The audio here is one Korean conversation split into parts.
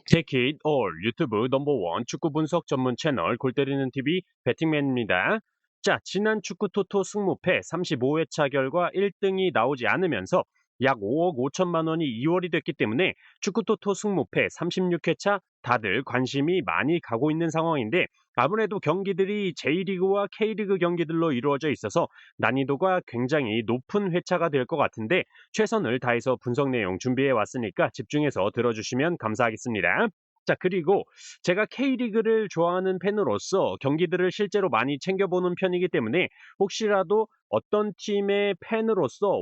Take it all 유튜브 넘버원 축구 분석 전문 채널 골 때리는 TV 배팅맨입니다. 자, 지난 축구 토토 승무패 35회차 결과 1등이 나오지 않으면서 약 5억 5천만 원이 이월이 됐기 때문에 축구 토토 승무패 36회차 다들 관심이 많이 가고 있는 상황인데, 아무래도 경기들이 J리그와 K리그 경기들로 이루어져 있어서 난이도가 굉장히 높은 회차가 될 것 같은데, 최선을 다해서 분석 내용 준비해 왔으니까 집중해서 들어주시면 감사하겠습니다. 자, 그리고 제가 K리그를 좋아하는 팬으로서 경기들을 실제로 많이 챙겨보는 편이기 때문에, 혹시라도 어떤 팀의 팬으로서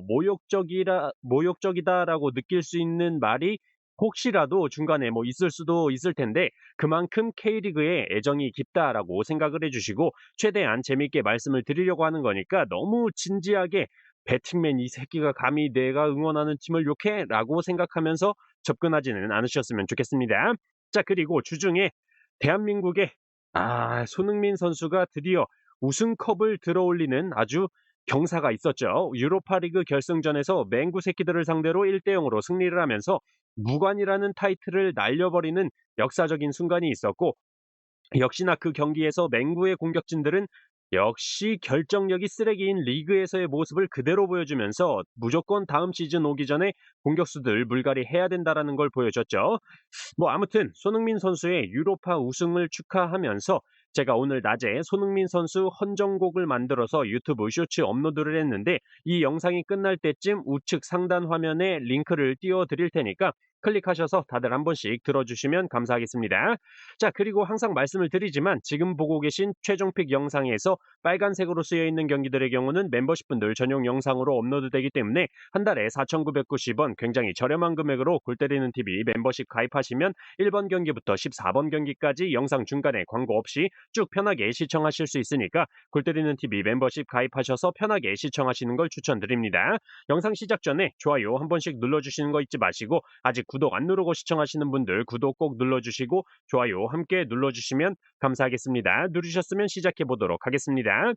모욕적이다라고 느낄 수 있는 말이 혹시라도 중간에 뭐 있을 수도 있을 텐데, 그만큼 K리그에 애정이 깊다라고 생각을 해주시고 최대한 재밌게 말씀을 드리려고 하는 거니까, 너무 진지하게 배팅맨 이 새끼가 감히 내가 응원하는 팀을 욕해? 라고 생각하면서 접근하지는 않으셨으면 좋겠습니다. 자, 그리고 주중에 대한민국의 손흥민 선수가 드디어 우승컵을 들어올리는 아주 경사가 있었죠. 유로파리그 결승전에서 맹구 새끼들을 상대로 1대 0으로 승리를 하면서 무관이라는 타이틀을 날려버리는 역사적인 순간이 있었고, 역시나 그 경기에서 맹구의 공격진들은 역시 결정력이 쓰레기인 리그에서의 모습을 그대로 보여주면서 무조건 다음 시즌 오기 전에 공격수들 물갈이 해야 된다라는 걸 보여줬죠. 뭐 아무튼 손흥민 선수의 유로파 우승을 축하하면서 제가 오늘 낮에 손흥민 선수 헌정곡을 만들어서 유튜브 쇼츠 업로드를 했는데, 이 영상이 끝날 때쯤 우측 상단 화면에 링크를 띄워 드릴 테니까 클릭하셔서 다들 한 번씩 들어주시면 감사하겠습니다. 자, 그리고 항상 말씀을 드리지만 지금 보고 계신 최종픽 영상에서 빨간색으로 쓰여 있는 경기들의 경우는 멤버십분들 전용 영상으로 업로드되기 때문에 한 달에 4,990원 굉장히 저렴한 금액으로 골 때리는 TV 멤버십 가입하시면 1번 경기부터 14번 경기까지 영상 중간에 광고 없이 쭉 편하게 시청하실 수 있으니까 골 때리는 TV 멤버십 가입하셔서 편하게 시청하시는 걸 추천드립니다. 영상 시작 전에 좋아요 한 번씩 눌러주시는 거 잊지 마시고, 아직 구독 안 누르고 시청하시는 분들 구독 꼭 눌러주시고 좋아요 함께 눌러주시면 감사하겠습니다. 누르셨으면 시작해 보도록 하겠습니다.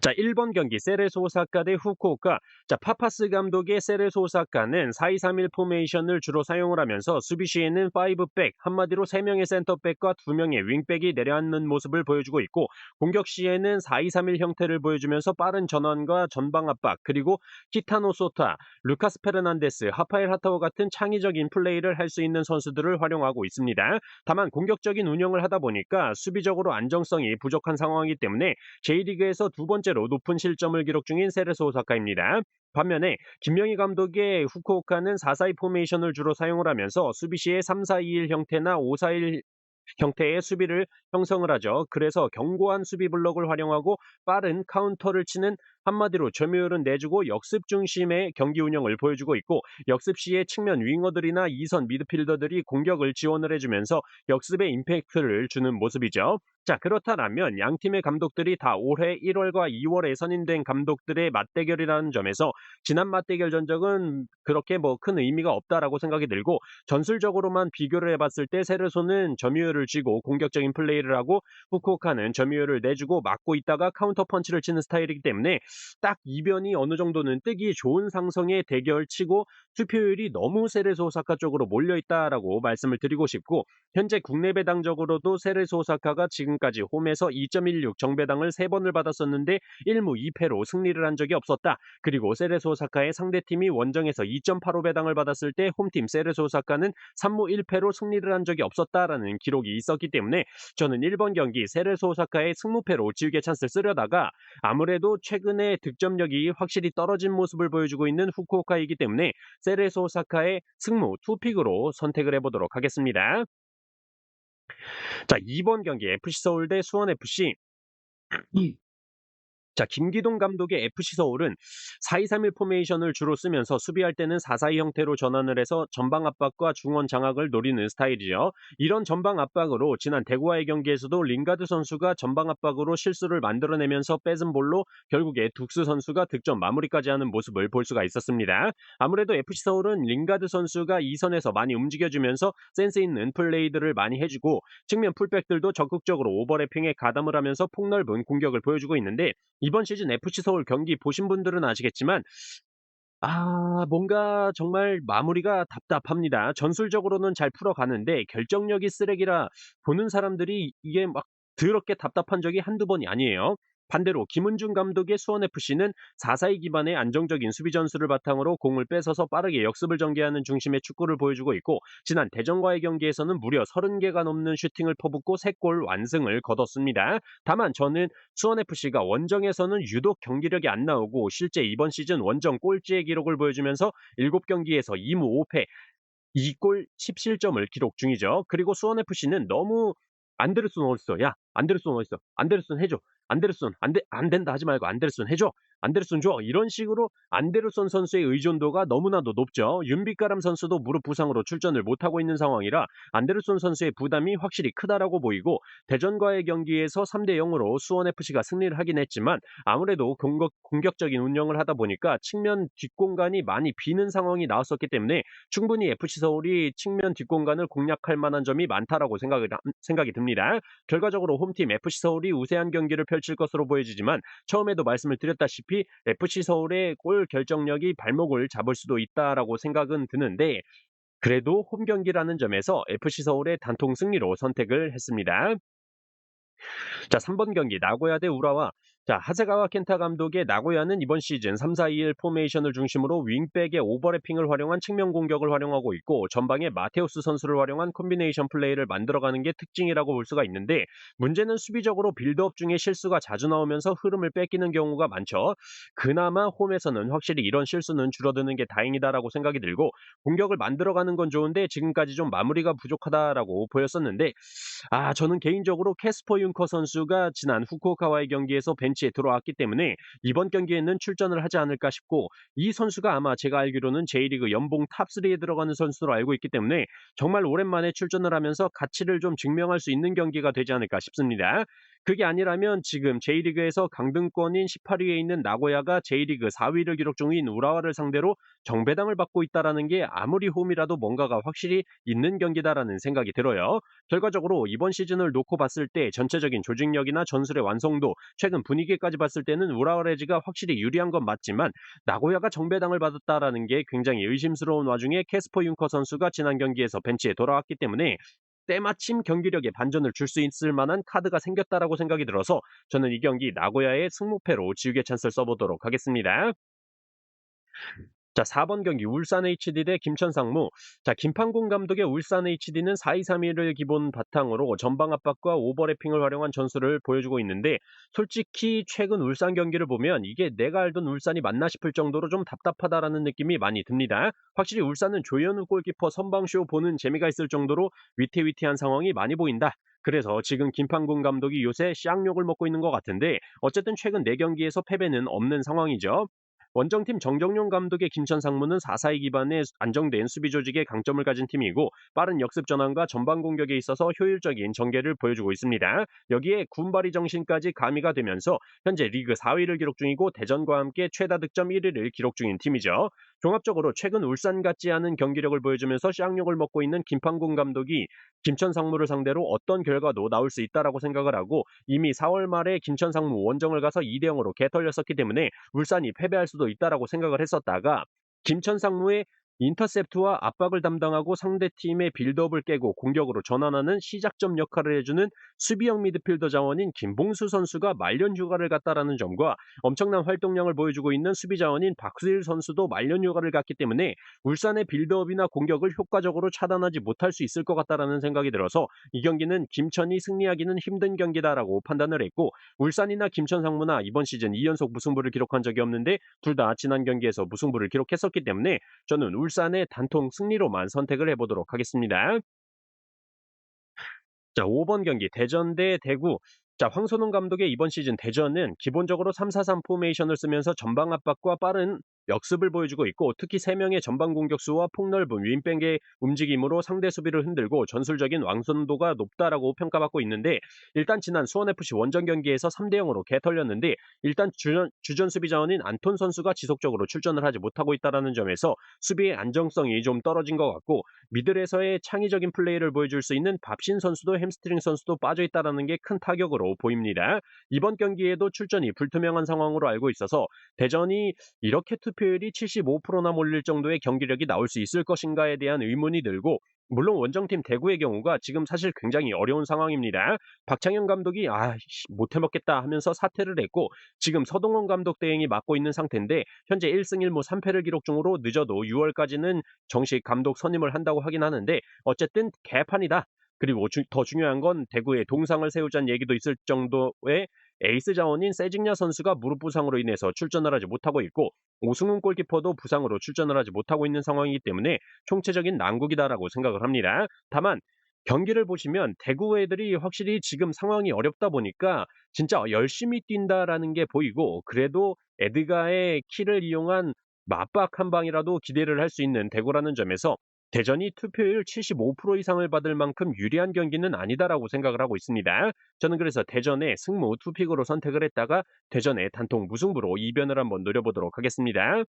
자, 1번 경기 세레소 오사카 대 후쿠오카. 자, 파파스 감독의 세레소 오사카는 4-2-3-1 포메이션을 주로 사용을 하면서 수비 시에는 5백, 한마디로 3명의 센터백과 2명의 윙백이 내려앉는 모습을 보여주고 있고, 공격 시에는 4-2-3-1 형태를 보여주면서 빠른 전환과 전방 압박, 그리고 키타노 소타, 루카스 페르난데스, 하파엘 하타오 같은 창의적인 플레이를 할 수 있는 선수들을 활용하고 있습니다. 다만 공격적인 운영을 하다 보니까 수비적으로 안정성이 부족한 상황이기 때문에 J리그에서 두 번째로 높은 실점을 기록 중인 세레소 오사카입니다. 반면에 김명희 감독의 후쿠오카는 4-4-2 포메이션을 주로 사용을 하면서 수비 시에 3-4-2-1 형태나 5-4-1 형태의 수비를 형성을 하죠. 그래서 견고한 수비 블록을 활용하고 빠른 카운터를 치는, 한마디로 점유율은 내주고 역습 중심의 경기 운영을 보여주고 있고, 역습 시에 측면 윙어들이나 2선 미드필더들이 공격을 지원을 해주면서 역습에 임팩트를 주는 모습이죠. 자, 그렇다면 양 팀의 감독들이 다 올해 1월과 2월에 선임된 감독들의 맞대결이라는 점에서 지난 맞대결 전적은 그렇게 뭐 큰 의미가 없다라고 생각이 들고, 전술적으로만 비교를 해봤을 때 세르소는 점유율을 쥐고 공격적인 플레이를 하고, 후쿠오카는 점유율을 내주고 막고 있다가 카운터 펀치를 치는 스타일이기 때문에 딱 이변이 어느 정도는 뜨기 좋은 상성의 대결치고, 투표율이 너무 세레소 오사카 쪽으로 몰려있다라고 말씀을 드리고 싶고, 현재 국내 배당적으로도 세레소 오사카가 지금까지 홈에서 2.16 정배당을 3번을 받았었는데 1무 2패로 승리를 한 적이 없었다. 그리고 세레소 오사카의 상대팀이 원정에서 2.85 배당을 받았을 때 홈팀 세레소 오사카는 3무 1패로 승리를 한 적이 없었다라는 기록이 있었기 때문에, 저는 1번 경기 세레소 오사카의 승무패로 지우개 찬스를 쓰려다가 아무래도 최근에 득점력이 확실히 떨어진 모습을 보여주고 있는 후쿠오카이기 때문에 세레소 오사카의 승무 투픽으로 선택을 해보도록 하겠습니다. 자, 2번 경기 FC 서울 대 수원FC. 자, 김기동 감독의 FC 서울은 4-2-3-1 포메이션을 주로 쓰면서 수비할 때는 4-4-2 형태로 전환을 해서 전방 압박과 중원 장악을 노리는 스타일이죠. 이런 전방 압박으로 지난 대구와의 경기에서도 링가드 선수가 전방 압박으로 실수를 만들어내면서 뺏은 볼로 결국에 둑스 선수가 득점 마무리까지 하는 모습을 볼 수가 있었습니다. 아무래도 FC 서울은 링가드 선수가 2선에서 많이 움직여주면서 센스 있는 플레이들을 많이 해주고, 측면 풀백들도 적극적으로 오버래핑에 가담을 하면서 폭넓은 공격을 보여주고 있는데, 이번 시즌 FC 서울 경기 보신 분들은 아시겠지만 뭔가 정말 마무리가 답답합니다. 전술적으로는 잘 풀어가는데 결정력이 쓰레기라 보는 사람들이 이게 막 더럽게 답답한 적이 한두 번이 아니에요. 반대로 김은중 감독의 수원FC는 4-4-2 기반의 안정적인 수비 전술을 바탕으로 공을 뺏어서 빠르게 역습을 전개하는 중심의 축구를 보여주고 있고, 지난 대전과의 경기에서는 무려 30개가 넘는 슈팅을 퍼붓고 3골 완승을 거뒀습니다. 다만 저는 수원FC가 원정에서는 유독 경기력이 안 나오고 실제 이번 시즌 원정 꼴찌의 기록을 보여주면서 7경기에서 2무 5패 2골 10실점을 기록 중이죠. 그리고 수원FC는 너무 "안데르손 어딨어? 야 안데르손 어딨어? 안데르손 해줘. 안데르손 안 된다 하지 말고 안데르손 해줘. 안데르손 줘." 이런 식으로 안데르손 선수의 의존도가 너무나도 높죠. 윤빛가람 선수도 무릎 부상으로 출전을 못하고 있는 상황이라 안데르손 선수의 부담이 확실히 크다라고 보이고, 대전과의 경기에서 3대 0으로 수원FC가 승리를 하긴 했지만 아무래도 공격적인 운영을 하다 보니까 측면 뒷공간이 많이 비는 상황이 나왔었기 때문에 충분히 FC 서울이 측면 뒷공간을 공략할 만한 점이 많다라고 생각이 듭니다. 결과적으로 홈팀 FC 서울이 우세한 경기를 펼칠 것으로 보여지지만, 처음에도 말씀을 드렸다시피 FC 서울의 골 결정력이 발목을 잡을 수도 있다라고 생각은 드는데, 그래도 홈 경기라는 점에서 FC 서울의 단통 승리로 선택을 했습니다. 자, 3번 경기 나고야 대 우라와. 자, 하세가와 켄타 감독의 나고야는 이번 시즌 3-4-2-1 포메이션을 중심으로 윙백의 오버래핑을 활용한 측면 공격을 활용하고 있고, 전방에 마테우스 선수를 활용한 콤비네이션 플레이를 만들어가는 게 특징이라고 볼 수가 있는데, 문제는 수비적으로 빌드업 중에 실수가 자주 나오면서 흐름을 뺏기는 경우가 많죠. 그나마 홈에서는 확실히 이런 실수는 줄어드는 게 다행이다라고 생각이 들고, 공격을 만들어가는 건 좋은데 지금까지 좀 마무리가 부족하다라고 보였었는데, 저는 개인적으로 캐스퍼 윤커 선수가 지난 후쿠오카와의 경기에서 벤치에 들어왔기 때문에 이번 경기에는 출전을 하지 않을까 싶고, 이 선수가 아마 제가 알기로는 J리그 연봉 탑3에 들어가는 선수로 알고 있기 때문에 정말 오랜만에 출전을 하면서 가치를 좀 증명할 수 있는 경기가 되지 않을까 싶습니다. 그게 아니라면 지금 J리그에서 강등권인 18위에 있는 나고야가 J리그 4위를 기록 중인 우라와를 상대로 정배당을 받고 있다라는 게 아무리 홈이라도 뭔가가 확실히 있는 경기다라는 생각이 들어요. 결과적으로 이번 시즌을 놓고 봤을 때 전체적인 조직력이나 전술의 완성도, 최근 분위기까지 봤을 때는 우라와 레즈가 확실히 유리한 건 맞지만, 나고야가 정배당을 받았다라는 게 굉장히 의심스러운 와중에 캐스퍼 윤커 선수가 지난 경기에서 벤치에 돌아왔기 때문에 때마침 경기력에 반전을 줄 수 있을 만한 카드가 생겼다라고 생각이 들어서 저는 이 경기 나고야의 승무패로 지우개 찬스를 써보도록 하겠습니다. 자, 4번 경기 울산 HD 대 김천 상무. 자, 김판곤 감독의 울산 HD는 4-2-3-1을 기본 바탕으로 전방 압박과 오버래핑을 활용한 전술을 보여주고 있는데, 솔직히 최근 울산 경기를 보면 이게 내가 알던 울산이 맞나 싶을 정도로 좀 답답하다라는 느낌이 많이 듭니다. 확실히 울산은 조현우 골키퍼 선방쇼 보는 재미가 있을 정도로 위태위태한 상황이 많이 보인다. 그래서 지금 김판곤 감독이 요새 쌍욕을 먹고 있는 것 같은데, 어쨌든 최근 4경기에서 패배는 없는 상황이죠. 원정팀 정정용 감독의 김천 상무는 4-4-2 기반의 안정된 수비 조직의 강점을 가진 팀이고, 빠른 역습 전환과 전방 공격에 있어서 효율적인 전개를 보여주고 있습니다. 여기에 군발이 정신까지 가미가 되면서 현재 리그 4위를 기록 중이고, 대전과 함께 최다 득점 1위를 기록 중인 팀이죠. 종합적으로 최근 울산 같지 않은 경기력을 보여주면서 쌍욕을 먹고 있는 김판곤 감독이 김천 상무를 상대로 어떤 결과도 나올 수 있다라고 생각을 하고, 이미 4월 말에 김천 상무 원정을 가서 2대 0으로 개털렸었기 때문에 울산이 패배할 수도 있다라고 생각을 했었다가, 김천 상무의 인터셉트와 압박을 담당하고 상대팀의 빌드업을 깨고 공격으로 전환하는 시작점 역할을 해주는 수비형 미드필더 자원인 김봉수 선수가 말년 휴가를 갔다라는 점과, 엄청난 활동량을 보여주고 있는 수비 자원인 박수일 선수도 말년 휴가를 갔기 때문에 울산의 빌드업이나 공격을 효과적으로 차단하지 못할 수 있을 것 같다라는 생각이 들어서 이 경기는 김천이 승리하기는 힘든 경기다라고 판단을 했고, 울산이나 김천 상무나 이번 시즌 2연속 무승부를 기록한 적이 없는데 둘 다 지난 경기에서 무승부를 기록했었기 때문에 저는 울산의 단통 승리로만 선택을 해보도록 하겠습니다. 자, 5번 경기 대전 대 대구. 자, 황선홍 감독의 이번 시즌 대전은 기본적으로 3-4-3 포메이션을 쓰면서 전방 압박과 빠른 역습을 보여주고 있고, 특히 3명의 전방 공격수와 폭넓은 윙백의 움직임으로 상대 수비를 흔들고 전술적인 완성도가 높다라고 평가받고 있는데, 일단 지난 수원FC 원정 경기에서 3대 0으로 개털렸는데, 일단 주전 수비 자원인 안톤 선수가 지속적으로 출전을 하지 못하고 있다는 점에서 수비의 안정성이 좀 떨어진 것 같고, 미들에서의 창의적인 플레이를 보여줄 수 있는 밥신 선수도 햄스트링 선수도 빠져 있다는 게 큰 타격으로 보입니다. 이번 경기에도 출전이 불투명한 상황으로 알고 있어서 대전이 이렇게 투표율이 75%나 몰릴 정도의 경기력이 나올 수 있을 것인가에 대한 의문이 들고, 물론 원정팀 대구의 경우가 지금 사실 굉장히 어려운 상황입니다. 박창현 감독이 못 해먹겠다 하면서 사퇴를 했고, 지금 서동원 감독 대행이 맡고 있는 상태인데 현재 1승 1무 3패를 기록 중으로 늦어도 6월까지는 정식 감독 선임을 한다고 하긴 하는데 어쨌든 개판이다. 그리고 더 중요한 건 대구에 동상을 세우자는 얘기도 있을 정도의 에이스 자원인 세징야 선수가 무릎 부상으로 인해서 출전을 하지 못하고 있고, 오승훈 골키퍼도 부상으로 출전을 하지 못하고 있는 상황이기 때문에 총체적인 난국이다라고 생각을 합니다. 다만 경기를 보시면 대구 애들이 확실히 지금 상황이 어렵다 보니까 진짜 열심히 뛴다라는 게 보이고, 그래도 에드가의 키를 이용한 맞박 한 방이라도 기대를 할 수 있는 대구라는 점에서 대전이 투표율 75% 이상을 받을 만큼 유리한 경기는 아니다라고 생각을 하고 있습니다. 저는 그래서 대전의 승무 투픽으로 선택을 했다가 대전의 단통 무승부로 이변을 한번 노려보도록 하겠습니다.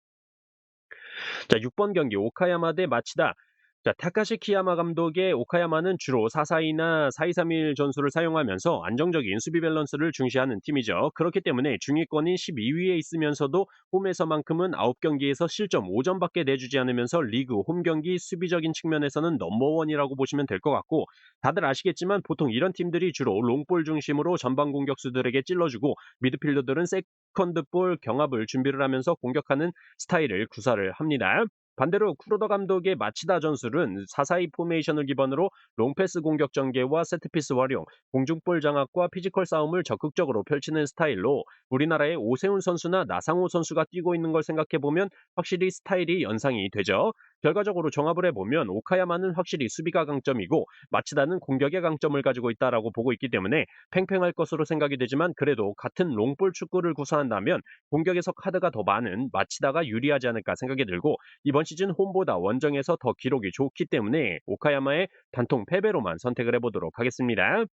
자, 6번 경기 오카야마 대 마치다. 자, 타카시 키야마 감독의 오카야마는 주로 4-4-2나 4-2-3-1 전술을 사용하면서 안정적인 수비 밸런스를 중시하는 팀이죠. 그렇기 때문에 중위권인 12위에 있으면서도 홈에서만큼은 9경기에서 실점 5점밖에 내주지 않으면서 리그 홈 경기 수비적인 측면에서는 넘버원이라고 보시면 될 것 같고, 다들 아시겠지만 보통 이런 팀들이 주로 롱볼 중심으로 전방 공격수들에게 찔러주고 미드필더들은 세컨드볼 경합을 준비를 하면서 공격하는 스타일을 구사를 합니다. 반대로 쿠로더 감독의 마치다 전술은 4-4-2 포메이션을 기반으로 롱패스 공격 전개와 세트피스 활용, 공중볼 장악과 피지컬 싸움을 적극적으로 펼치는 스타일로 우리나라의 오세훈 선수나 나상호 선수가 뛰고 있는 걸 생각해보면 확실히 스타일이 연상이 되죠. 결과적으로 종합을 해보면 오카야마는 확실히 수비가 강점이고 마치다는 공격의 강점을 가지고 있다라고 보고 있기 때문에 팽팽할 것으로 생각이 되지만, 그래도 같은 롱볼 축구를 구사한다면 공격에서 카드가 더 많은 마치다가 유리하지 않을까 생각이 들고, 이번 시즌 홈보다 원정에서 더 기록이 좋기 때문에 오카야마의 단통 패배로만 선택을 해보도록 하겠습니다.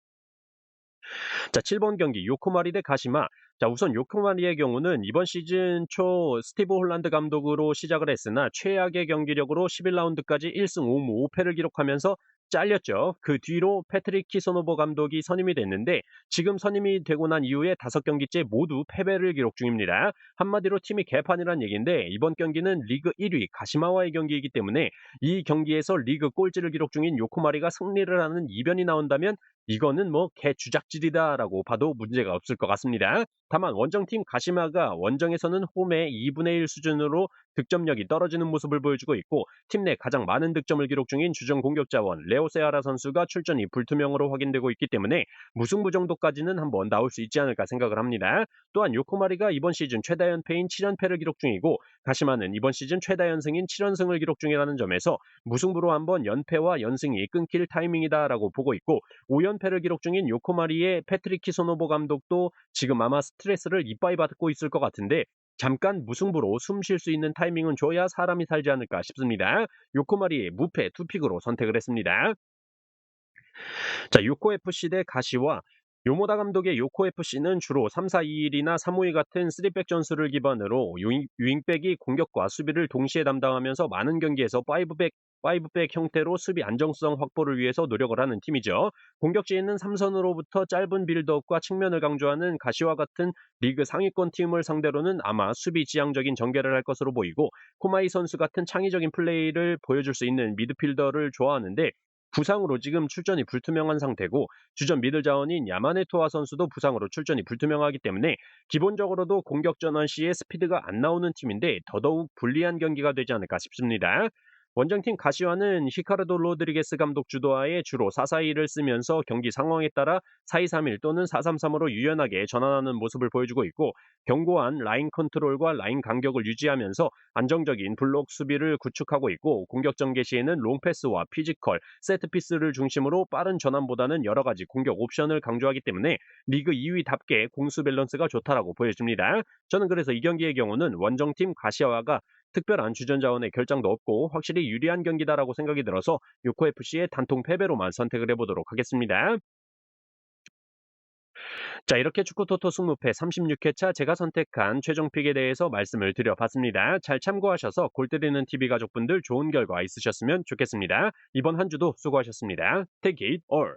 자, 7번 경기 요코마리 대 가시마. 자, 우선 요코마리의 경우는 이번 시즌 초 스티브 홀란드 감독으로 시작을 했으나 최악의 경기력으로 11라운드까지 1승 5무 5패를 기록하면서 잘렸죠. 그 뒤로 패트릭 키소노버 감독이 선임이 됐는데 지금 선임이 되고 난 이후에 5경기째 모두 패배를 기록 중입니다. 한마디로 팀이 개판이란 얘기인데, 이번 경기는 리그 1위 가시마와의 경기이기 때문에 이 경기에서 리그 꼴찌를 기록 중인 요코마리가 승리를 하는 이변이 나온다면 이거는 뭐 개주작질이다라고 봐도 문제가 없을 것 같습니다. 다만 원정팀 가시마가 원정에서는 홈의 2분의 1 수준으로 득점력이 떨어지는 모습을 보여주고 있고, 팀 내 가장 많은 득점을 기록 중인 주전 공격 자원 레오 세아라 선수가 출전이 불투명으로 확인되고 있기 때문에 무승부 정도까지는 한번 나올 수 있지 않을까 생각을 합니다. 또한 요코마리가 이번 시즌 최다 연패인 7연패를 기록 중이고 가시마는 이번 시즌 최다 연승인 7연승을 기록 중이라는 점에서 무승부로 한번 연패와 연승이 끊길 타이밍이다라고 보고 있고, 5연패를 기록 중인 요코마리의 패트릭 키소노보 감독도 지금 아마 스트레스를 이빠이 받고 있을 것 같은데 잠깐 무승부로 숨 쉴 수 있는 타이밍은 줘야 사람이 살지 않을까 싶습니다. 요코마리의 무패 투픽으로 선택을 했습니다. 자, 요코FC 대 가시와. 요모다 감독의 요코FC는 주로 3-4-2-1이나 3-5-2 같은 3백 전술을 기반으로 윙백이 공격과 수비를 동시에 담당하면서 많은 경기에서 5백 형태로 수비 안정성 확보를 위해서 노력을 하는 팀이죠. 공격 시에는 삼선으로부터 짧은 빌드업과 측면을 강조하는 가시와 같은 리그 상위권 팀을 상대로는 아마 수비 지향적인 전개를 할 것으로 보이고, 코마이 선수 같은 창의적인 플레이를 보여줄 수 있는 미드필더를 좋아하는데 부상으로 지금 출전이 불투명한 상태고, 주전 미들 자원인 야마네 토아 선수도 부상으로 출전이 불투명하기 때문에 기본적으로도 공격 전환 시에 스피드가 안 나오는 팀인데 더더욱 불리한 경기가 되지 않을까 싶습니다. 원정팀 가시와는 히카르도 로드리게스 감독 주도하에 주로 4-4-2를 쓰면서 경기 상황에 따라 4-2-3-1 또는 4-3-3으로 유연하게 전환하는 모습을 보여주고 있고, 견고한 라인 컨트롤과 라인 간격을 유지하면서 안정적인 블록 수비를 구축하고 있고, 공격 전개 시에는 롱패스와 피지컬, 세트피스를 중심으로 빠른 전환보다는 여러 가지 공격 옵션을 강조하기 때문에 리그 2위답게 공수 밸런스가 좋다라고 보여집니다. 저는 그래서 이 경기의 경우는 원정팀 가시와가 특별한 주전 자원의 결장도 없고 확실히 유리한 경기다라고 생각이 들어서 요코FC의 단통 패배로만 선택을 해보도록 하겠습니다. 자, 이렇게 축구토토 승무패 36회차 제가 선택한 최종 픽에 대해서 말씀을 드려봤습니다. 잘 참고하셔서 골 때리는 TV 가족분들 좋은 결과 있으셨으면 좋겠습니다. 이번 한 주도 수고하셨습니다. Take it all.